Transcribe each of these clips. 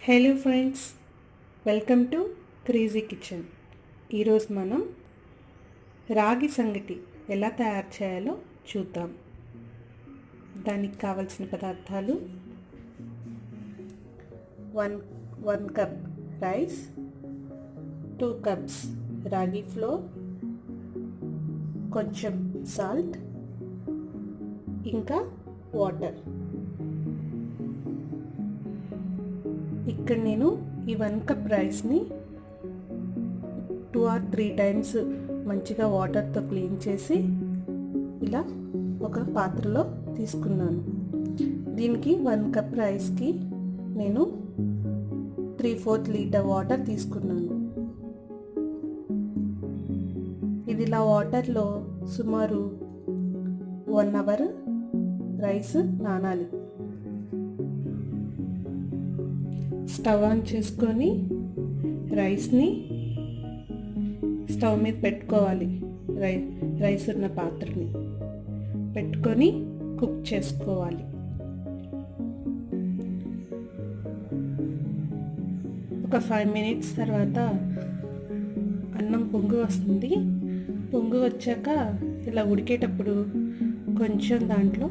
Hello friends, welcome to crazy kitchen. ఈరోజు మనం రాగి సంగటి ఎలా తయారు చేయాలో చూద్దాం. దానికి కావలసిన పదార్థాలు: వన్ కప్ రైస్, 2 కప్స్ రాగి ఫ్లోర్, కొంచెం సాల్ట్, ఇంకా వాటర్. ఇక్కడ నేను ఈ 1 కప్ రైస్ని 2 or 3 టైమ్స్ మంచిగా వాటర్తో క్లీన్ చేసి ఇలా ఒక పాత్రలో తీసుకున్నాను. దీనికి 1 కప్ రైస్కి నేను 3/4 లీటర్ వాటర్ తీసుకున్నాను. ఇది ఇలా వాటర్లో సుమారు 1 అవర్ రైస్ నానాలి. స్టవ్ ఆన్ చేసుకొని రైస్ని స్టవ్ మీద పెట్టుకోవాలి. రైస్ ఉన్న పాత్రని పెట్టుకొని కుక్ చేసుకోవాలి. ఒక 5 minutes తర్వాత అన్నం పొంగు వస్తుంది. పొంగు వచ్చాక ఇలా ఉడికేటప్పుడు కొంచెం దాంట్లో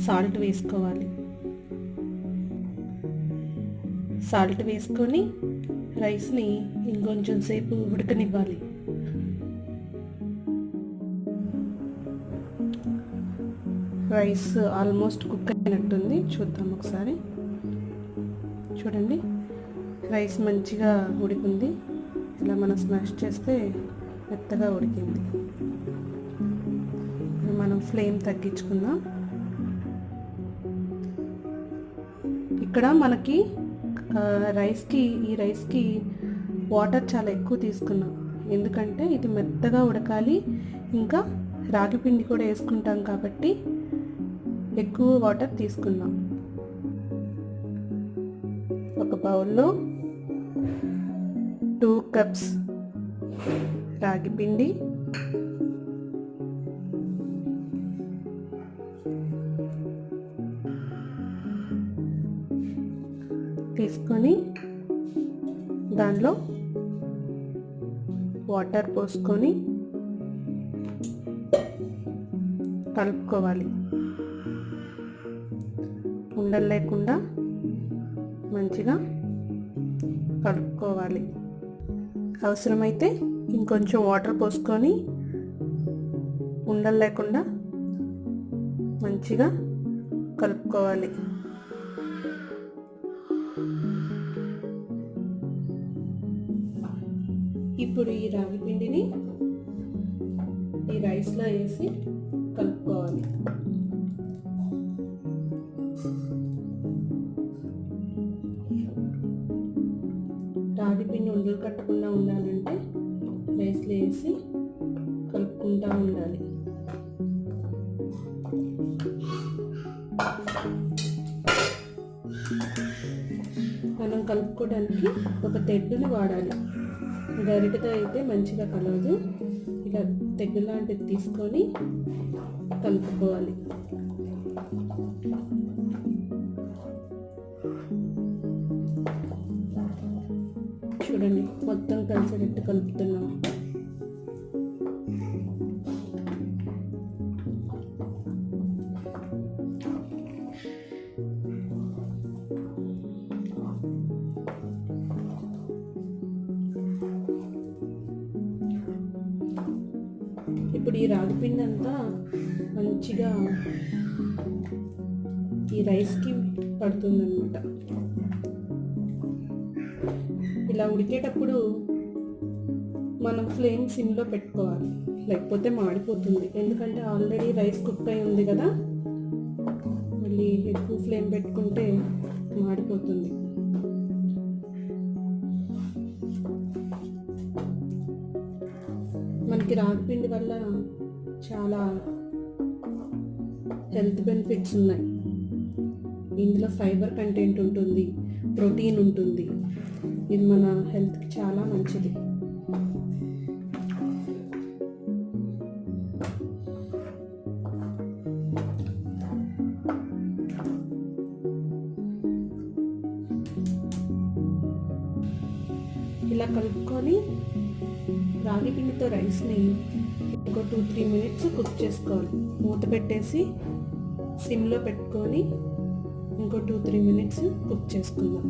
సాల్ట్ వేసుకోవాలి. సాల్ట్ వేసుకొని రైస్ని ఇంకొంచెం సేపు ఉడకనివ్వాలి. రైస్ ఆల్మోస్ట్ కుక్ అయినట్టుంది. చూద్దాం ఒకసారి. చూడండి, రైస్ మంచిగా ఉడికింది. ఇలా మనం స్మాష్ చేస్తే మెత్తగా ఉడికింది. మనం ఫ్లేమ్ తగ్గించుకుందాం. ఇక్కడ మనకి ఈ రైస్కి వాటర్ చాలా ఎక్కువ తీసుకున్నాం. ఎందుకంటే ఇది మెత్తగా ఉడకాలి. ఇంకా రాగి పిండి కూడా వేసుకుంటాం కాబట్టి ఎక్కువ వాటర్ తీసుకున్నాం. ఒక బౌల్లో 2 కప్స్ రాగి పిండి, తీసుకొని దానిలో వాటర్ పోసుకొని కలుపుకోవాలి. ఉండలు లేకుండా మంచిగా కలుపుకోవాలి. అవసరమైతే ఇంకొంచెం వాటర్ పోసుకొని ఉండలు లేకుండా మంచిగా కలుపుకోవాలి. ఇప్పుడు ఈ రాగి పిండిని ఈ రైస్లో వేసి కలుపుకోవాలి. రాగి పిండి ఉండలు కట్టకుండా ఉండాలంటే రైస్లో వేసి కలుపుకుంటూ ఉండాలి. మనం కలుపుకోవడానికి ఒక తెడ్డుని వాడాలి. గరిటెతో అయితే మంచిగా కలవదు. ఇలా తెడ్డు లాంటిది తీసుకొని కలుపుకోవాలి. చూడండి, మొత్తం కలిసేటట్టు కలుపుతున్నాం. ఇప్పుడు ఈ రాగి పిండి అంతా మంచిగా ఈ రైస్కి పడుతుందన్నమాట. ఇలా ఉడికేటప్పుడు మనం ఫ్లేమ్ సిమ్లో పెట్టుకోవాలి, లేకపోతే మాడిపోతుంది. ఎందుకంటే ఆల్రెడీ రైస్ కుక్ అయి ఉంది కదా, మళ్ళీ ఎక్కువ ఫ్లేమ్ పెట్టుకుంటే మాడిపోతుంది. మనకి రాగి పిండి వల్ల చాలా హెల్త్ బెనిఫిట్స్ ఉన్నాయి. ఇందులో ఫైబర్ కంటెంట్ ఉంటుంది, ప్రోటీన్ ఉంటుంది. ఇది మన హెల్త్కి చాలా మంచిది. ఇలా కలుపుకొని రాగి పిండితో రైస్ని ఇంకో 2-3 మినిట్స్ కుక్ చేసుకోవాలి. మూత పెట్టేసి సిమ్లో పెట్టుకొని ఇంకో 2-3 మినిట్స్ కుక్ చేసుకుందాం.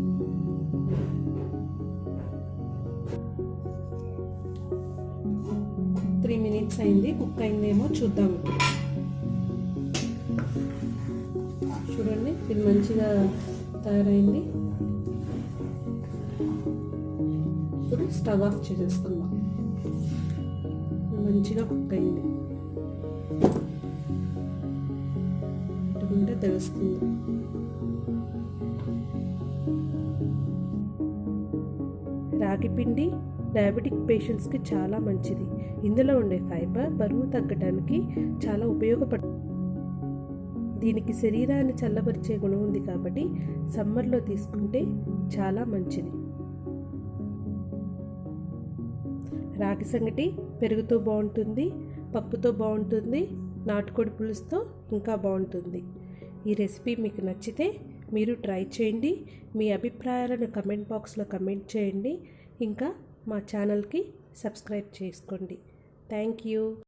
త్రీ మినిట్స్ అయింది, కుక్ అయిందేమో చూద్దాం. చూడండి, ఇది మంచిగా తయారైంది. ఇప్పుడు స్టవ్ ఆఫ్ చేసేసుకుందాం. మంచిగా కుక్ అయింది, అంటే తెలుస్తుంది. రాగి పిండి డయాబెటిక్ పేషెంట్స్కి చాలా మంచిది. ఇందులో ఉండే ఫైబర్ బరువు తగ్గడానికి చాలా ఉపయోగపడుతుంది. దీనికి శరీరాన్ని చల్లబరిచే గుణం ఉంది కాబట్టి సమ్మర్లో తీసుకుంటే చాలా మంచిది. రాగి సంగటి పెరుగుతో బాగుంటుంది, పప్పుతో బాగుంటుంది, నాటుకోడి పులుసుతో ఇంకా బాగుంటుంది. ఈ రెసిపీ మీకు నచ్చితే మీరు ట్రై చేయండి. మీ అభిప్రాయాలను కమెంట్ బాక్స్లో కమెంట్ చేయండి. ఇంకా మా ఛానల్కి సబ్స్క్రైబ్ చేసుకోండి. Thank you.